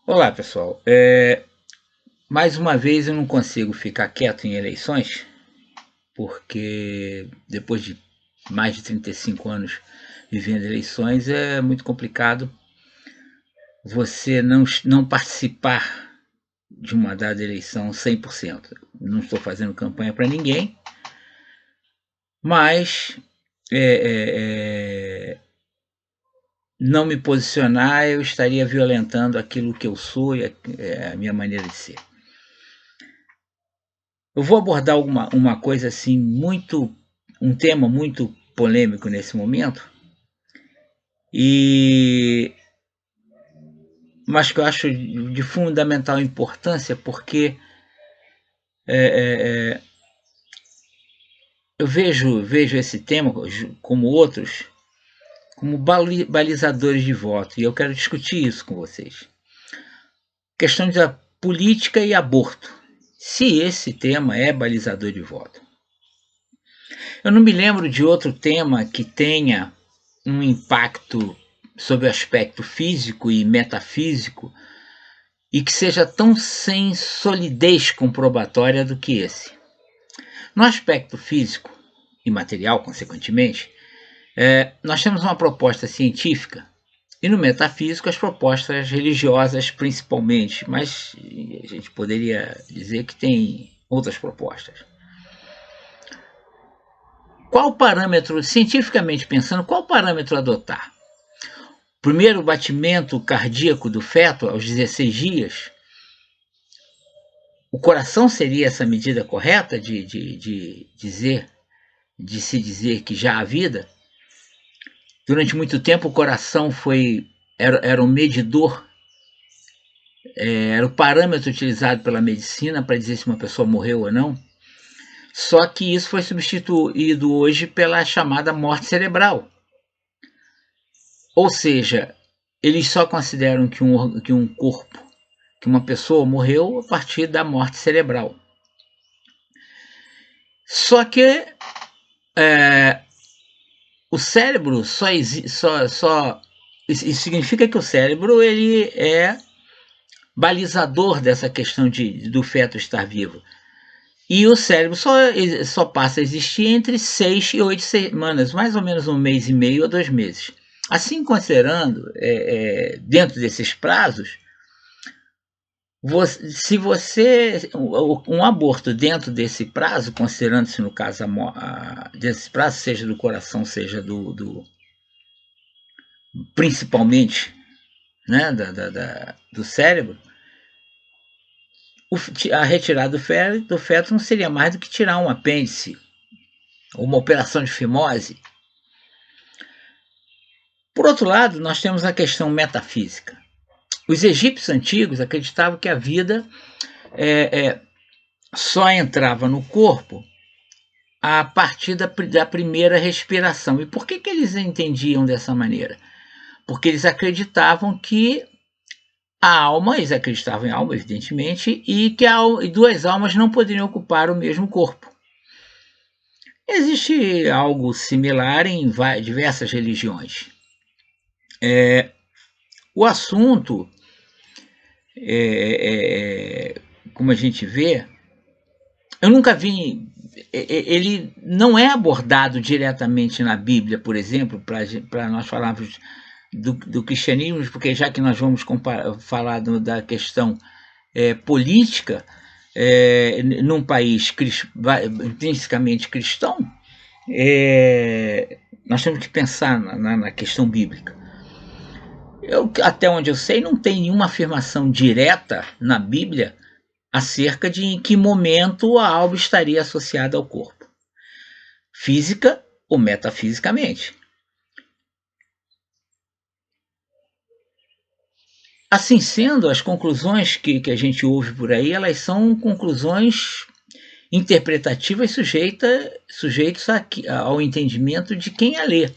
Olá, pessoal. Mais uma vez eu não consigo ficar quieto em eleições, porque depois de mais de 35 anos vivendo eleições é muito complicado você não participar de uma dada eleição 100%. Não estou fazendo campanha para ninguém, mas não me posicionar eu estaria violentando aquilo que eu sou e a minha maneira de ser. Eu vou abordar uma coisa assim um tema muito polêmico nesse momento, e mas que eu acho de fundamental importância porque é, é, eu vejo esse tema, como outros, como balizadores de voto, e eu quero discutir isso com vocês. Questão da política e aborto. Se esse tema é balizador de voto. Eu não me lembro de outro tema que tenha um impacto sobre o aspecto físico e metafísico e que seja tão sem solidez comprobatória do que esse. No aspecto físico e material, consequentemente, nós temos uma proposta científica e no metafísico as propostas religiosas principalmente, mas a gente poderia dizer que tem outras propostas. Qual parâmetro, cientificamente pensando, qual parâmetro adotar? Primeiro batimento cardíaco do feto aos 16 dias, o coração seria essa medida correta de se dizer que já há vida? Durante muito tempo o coração era um medidor, era o parâmetro utilizado pela medicina para dizer se uma pessoa morreu ou não. Só que isso foi substituído hoje pela chamada morte cerebral. Ou seja, eles só consideram que um corpo, que uma pessoa morreu a partir da morte cerebral. Só que o cérebro isso significa que o cérebro ele é balizador dessa questão do feto estar vivo. E o cérebro só passa a existir entre 6 e 8 semanas, mais ou menos 1 mês e meio a 2 meses. Assim, considerando, dentro desses prazos, se você um aborto dentro desse prazo, considerando-se no caso desse prazo, seja do coração, seja principalmente, né, do cérebro, a retirada do feto não seria mais do que tirar um apêndice, uma operação de fimose. Por outro lado, nós temos a questão metafísica. Os egípcios antigos acreditavam que a vida só entrava no corpo a partir da primeira respiração. E por que eles entendiam dessa maneira? Porque eles acreditavam que eles acreditavam em alma, evidentemente, e que duas almas não poderiam ocupar o mesmo corpo. Existe algo similar em diversas religiões. O assunto, como a gente vê, eu nunca vi, ele não é abordado diretamente na Bíblia, por exemplo, para nós falarmos do cristianismo, porque já que nós vamos falar da questão política num país intrinsecamente cristão, nós temos que pensar na questão bíblica. Até onde eu sei, não tem nenhuma afirmação direta na Bíblia acerca de em que momento a alma estaria associada ao corpo, física ou metafisicamente. Assim sendo, as conclusões que a gente ouve por aí, elas são conclusões interpretativas sujeitos ao entendimento de quem a lê,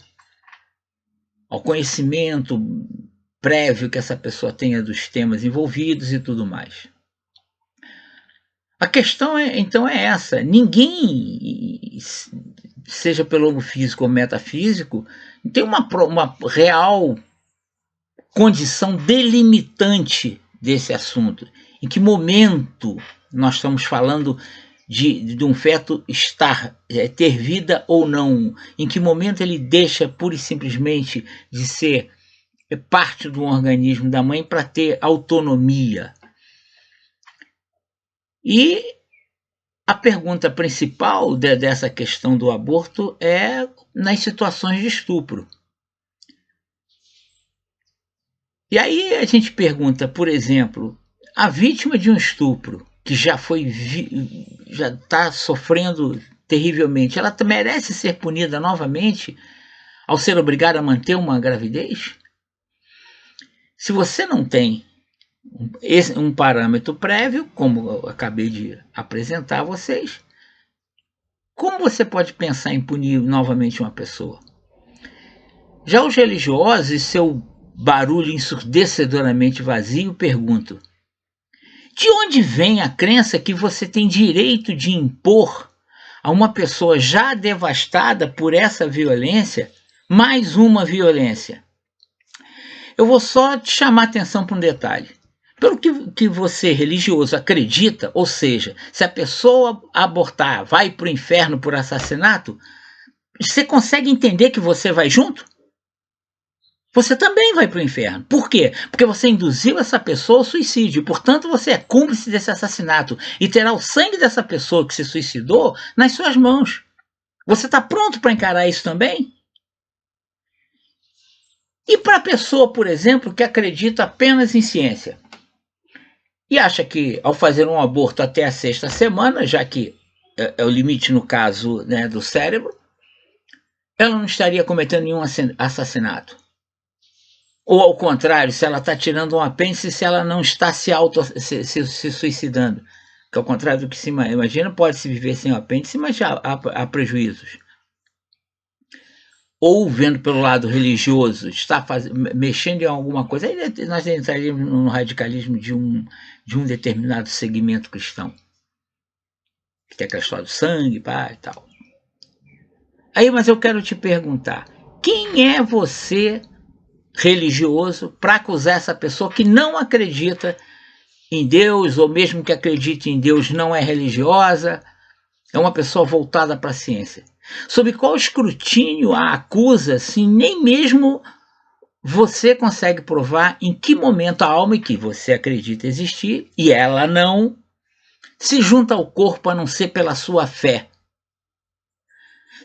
ao conhecimento prévio que essa pessoa tenha dos temas envolvidos e tudo mais. A questão então é essa: ninguém, seja pelo físico ou metafísico, tem uma real condição delimitante desse assunto? Em que momento nós estamos falando de um feto ter vida ou não? Em que momento ele deixa pura e simplesmente de ser parte do organismo da mãe para ter autonomia? E a pergunta principal dessa questão do aborto é nas situações de estupro. E aí a gente pergunta, por exemplo, a vítima de um estupro, que já está sofrendo terrivelmente, ela merece ser punida novamente ao ser obrigada a manter uma gravidez? Se você não tem um parâmetro prévio, como eu acabei de apresentar a vocês, como você pode pensar em punir novamente uma pessoa? Já os religiosos e seu barulho ensurdecedoramente vazio perguntam: de onde vem a crença que você tem direito de impor a uma pessoa já devastada por essa violência mais uma violência? Eu vou só te chamar a atenção para um detalhe. Pelo que você, religioso, acredita, ou seja, se a pessoa abortar vai para o inferno por assassinato, você consegue entender que você vai junto? Você também vai para o inferno. Por quê? Porque você induziu essa pessoa ao suicídio. Portanto, você é cúmplice desse assassinato e terá o sangue dessa pessoa que se suicidou nas suas mãos. Você está pronto para encarar isso também? E para a pessoa, por exemplo, que acredita apenas em ciência e acha que ao fazer um aborto até a 6ª semana, já que é o limite no caso, né, do cérebro, ela não estaria cometendo nenhum assassinato. Ou ao contrário, se ela está tirando um apêndice, se ela não está se suicidando. Que ao contrário do que se imagina, pode-se viver sem o apêndice, mas já há prejuízos. Ou, vendo pelo lado religioso, está mexendo em alguma coisa, aí nós entraríamos no radicalismo de um determinado segmento cristão. Que tem aquela história do sangue, pá, e tal. Aí, mas eu quero te perguntar, quem é você, religioso, para acusar essa pessoa que não acredita em Deus, ou mesmo que acredite em Deus, não é religiosa, é uma pessoa voltada para a ciência? Sob qual escrutínio a acusa, se nem mesmo você consegue provar em que momento a alma que você acredita existir, e ela não, se junta ao corpo a não ser pela sua fé?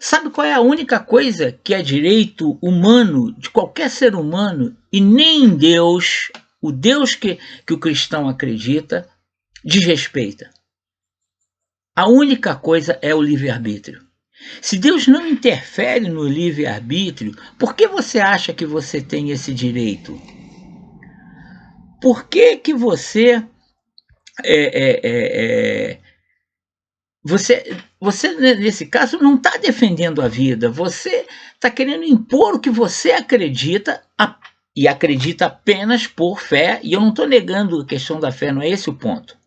Sabe qual é a única coisa que é direito humano de qualquer ser humano, e nem em Deus, o Deus que o cristão acredita, desrespeita? A única coisa é o livre-arbítrio. Se Deus não interfere no livre-arbítrio, por que você acha que você tem esse direito? Por que você você, nesse caso, não está defendendo a vida, você está querendo impor o que você acredita, e acredita apenas por fé, e eu não estou negando a questão da fé, não é esse o ponto.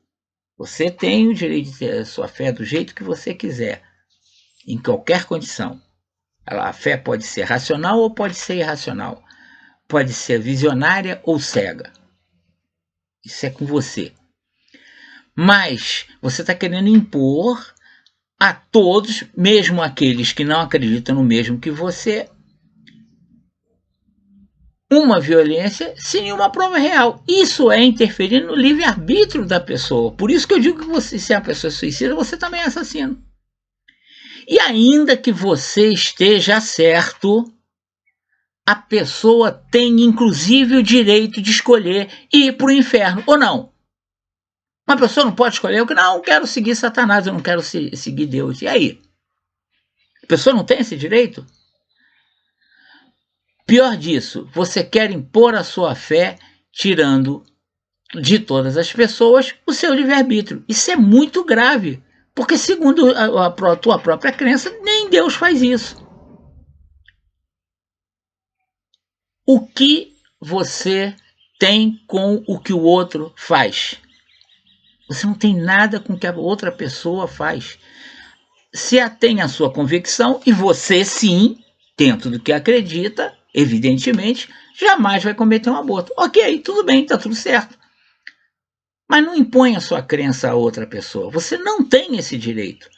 Você tem o direito de ter a sua fé do jeito que você quiser, em qualquer condição. A fé pode ser racional ou pode ser irracional, pode ser visionária ou cega. Isso é com você. Mas você está querendo impor a todos, mesmo aqueles que não acreditam no mesmo que você, uma violência sem nenhuma prova real. Isso é interferir no livre-arbítrio da pessoa. Por isso que eu digo que você, se a pessoa é suicida, você também é assassino. E ainda que você esteja certo, a pessoa tem inclusive o direito de escolher ir para o inferno ou não. Uma pessoa não pode escolher, eu não quero seguir Satanás, eu não quero seguir Deus. E aí? A pessoa não tem esse direito? Pior disso, você quer impor a sua fé tirando de todas as pessoas o seu livre-arbítrio. Isso é muito grave, porque segundo a tua própria crença, nem Deus faz isso. O que você tem com o que o outro faz? Você não tem nada com o que a outra pessoa faz. Se atém à sua convicção, e você sim, dentro do que acredita, evidentemente, jamais vai cometer um aborto. Ok, tudo bem, está tudo certo. Mas não impõe a sua crença a outra pessoa. Você não tem esse direito.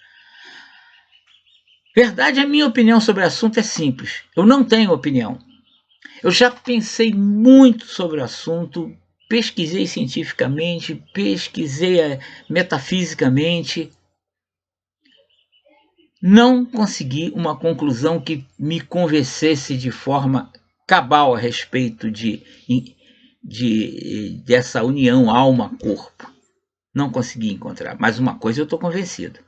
Verdade, a minha opinião sobre o assunto é simples. Eu não tenho opinião. Eu já pensei muito sobre o assunto, pesquisei cientificamente, pesquisei metafisicamente. Não consegui uma conclusão que me convencesse de forma cabal a respeito dessa união alma-corpo. Não consegui encontrar, mas uma coisa eu estou convencido.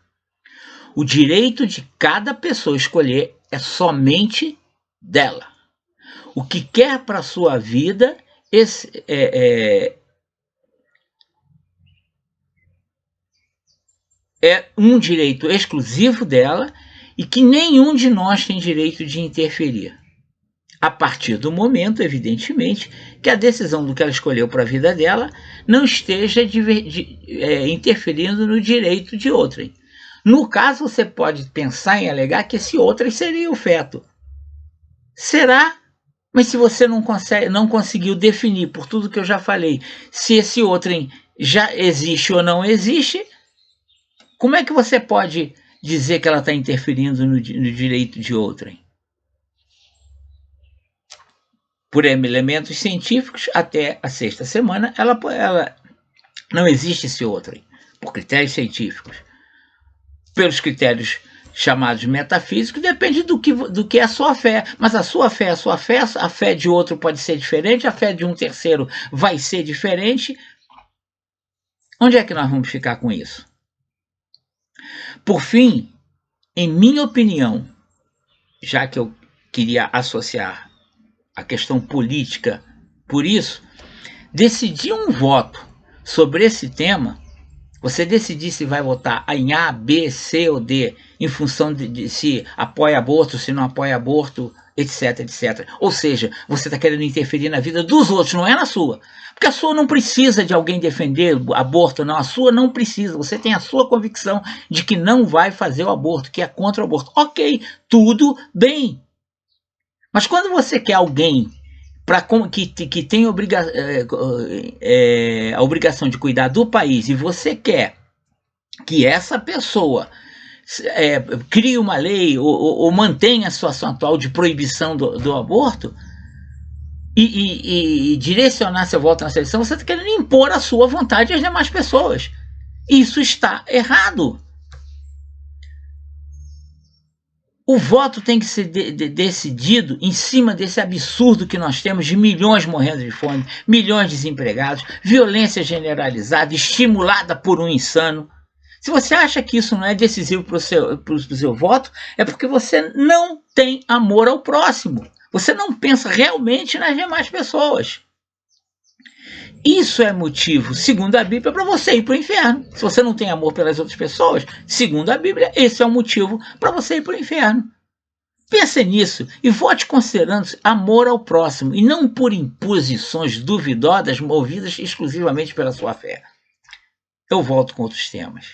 O direito de cada pessoa escolher é somente dela. O que quer para a sua vida é um direito exclusivo dela e que nenhum de nós tem direito de interferir. A partir do momento, evidentemente, que a decisão do que ela escolheu para a vida dela não esteja interferindo no direito de outrem. No caso, você pode pensar em alegar que esse outrem seria o feto. Será? Mas se você não conseguiu definir, por tudo que eu já falei, se esse outrem já existe ou não existe, como é que você pode dizer que ela está interferindo no direito de outrem? Por elementos científicos, até a sexta semana, ela não existe esse outrem, por critérios científicos. Pelos critérios chamados metafísicos, depende do que é a sua fé. Mas a sua fé é a sua fé, a fé de outro pode ser diferente, a fé de um terceiro vai ser diferente. Onde é que nós vamos ficar com isso? Por fim, em minha opinião, já que eu queria associar a questão política por isso, decidir um voto sobre esse tema, você decidir se vai votar em A, B, C ou D, em função de se apoia aborto, se não apoia aborto, etc, etc. Ou seja, você está querendo interferir na vida dos outros, não é na sua. Porque a sua não precisa de alguém defender aborto, não. A sua não precisa. Você tem a sua convicção de que não vai fazer o aborto, que é contra o aborto. Ok, tudo bem. Mas quando você quer alguém que tem a obrigação de cuidar do país e você quer que essa pessoa crie uma lei ou mantenha a situação atual de proibição do aborto e direcionar seu voto na seleção, você está querendo impor a sua vontade às demais pessoas. Isso está errado. O voto tem que ser decidido em cima desse absurdo que nós temos de milhões morrendo de fome, milhões desempregados, violência generalizada, estimulada por um insano. Se você acha que isso não é decisivo para o seu voto, é porque você não tem amor ao próximo. Você não pensa realmente nas demais pessoas. Isso é motivo, segundo a Bíblia, para você ir para o inferno. Se você não tem amor pelas outras pessoas, segundo a Bíblia, esse é o motivo para você ir para o inferno. Pense nisso e vote considerando amor ao próximo e não por imposições duvidosas movidas exclusivamente pela sua fé. Eu volto com outros temas.